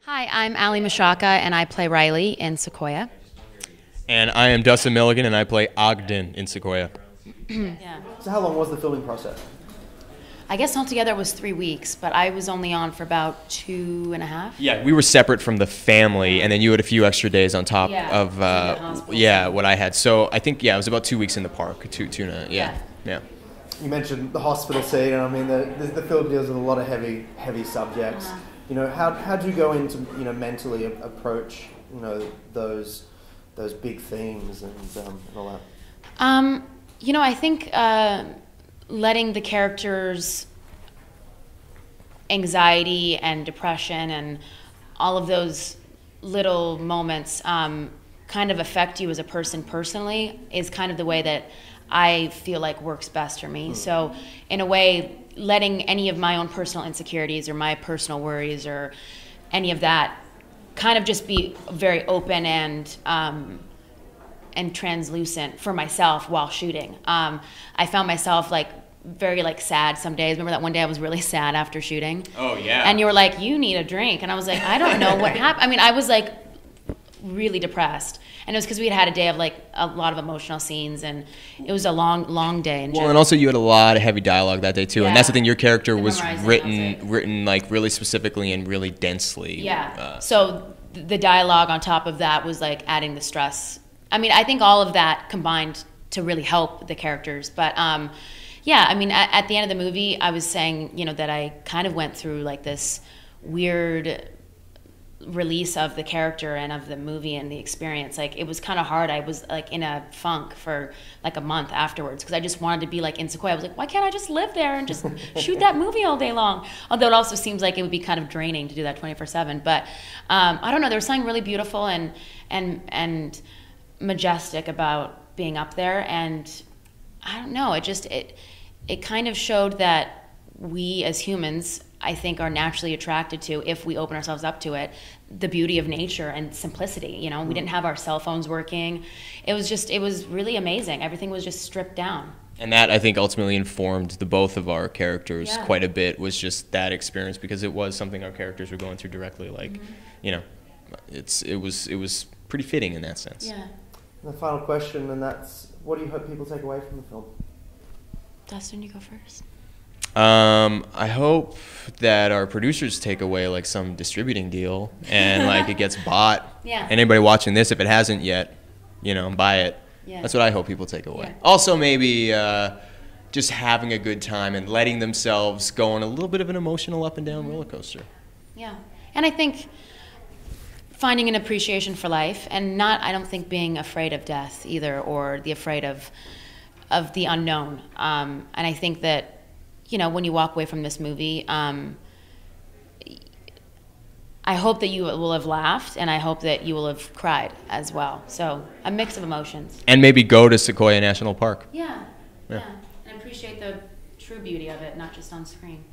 Hi, I'm Aly Michalka, and I play Riley in Sequoia. And I am Dustin Milligan, and I play Ogden in Sequoia. Yeah. So how long was the filming process? I guess altogether it was 3 weeks, but I was only on for about 2.5. Yeah, we were separate from the family, and then you had a few extra days on top of what I had. So I think it was about 2 weeks in the park, yeah. You mentioned the hospital scene, and I mean the film deals with a lot of heavy subjects. You know, how do you go into mentally approach those big themes and all that? I think letting the characters' anxiety and depression and all of those little moments kind of affect you as a person personally is kind of the way that I feel like works best for me. So in a way, letting any of my own personal insecurities or my personal worries or any of that kind of just be very open and translucent for myself while shooting. I found myself very sad some days. Remember that one day I was really sad after shooting? Oh, yeah. And you were like, you need a drink. And I was like, I don't know what happened. I mean, I was really depressed. And it was because we had a day of a lot of emotional scenes, and it was a long day. Well, and also you had a lot of heavy dialogue that day too, Yeah. and that's the thing. Your character was written really specifically and really densely. Yeah. So the dialogue on top of that was adding the stress. I mean, I think all of that combined to really help the characters. But yeah, I mean, at the end of the movie, I was saying, that I kind of went through this weird release of the character and of the movie and the experience. It was kind of hard. I was in a funk for a month afterwards because I just wanted to be in Sequoia. I was like, why can't I just live there and just shoot that movie all day long? Although it also seems like it would be kind of draining to do that 24/7. But I don't know. There was something really beautiful and majestic about being up there, and I don't know. It kind of showed that we as humans, I think, are naturally attracted to, if we open ourselves up to it, the beauty of nature and simplicity. We didn't have our cell phones working. It was really amazing. Everything was just stripped down. And that, I think, ultimately informed the both of our characters quite a bit, was just that experience, because it was something our characters were going through directly. It was pretty fitting in that sense. Yeah. And the final question, and that's, what do you hope people take away from the film? Dustin, you go first. I hope that our producers take away some distributing deal and it gets bought. Yeah. And anybody watching this, if it hasn't yet, buy it. Yeah. That's what I hope people take away. Yeah. Also, maybe just having a good time and letting themselves go on a little bit of an emotional up and down roller coaster. Yeah. And I think finding an appreciation for life, and I don't think being afraid of death either, or the afraid of the unknown. And I think that, when you walk away from this movie, I hope that you will have laughed, and I hope that you will have cried as well. So a mix of emotions. And maybe go to Sequoia National Park. Yeah. And appreciate the true beauty of it, not just on screen.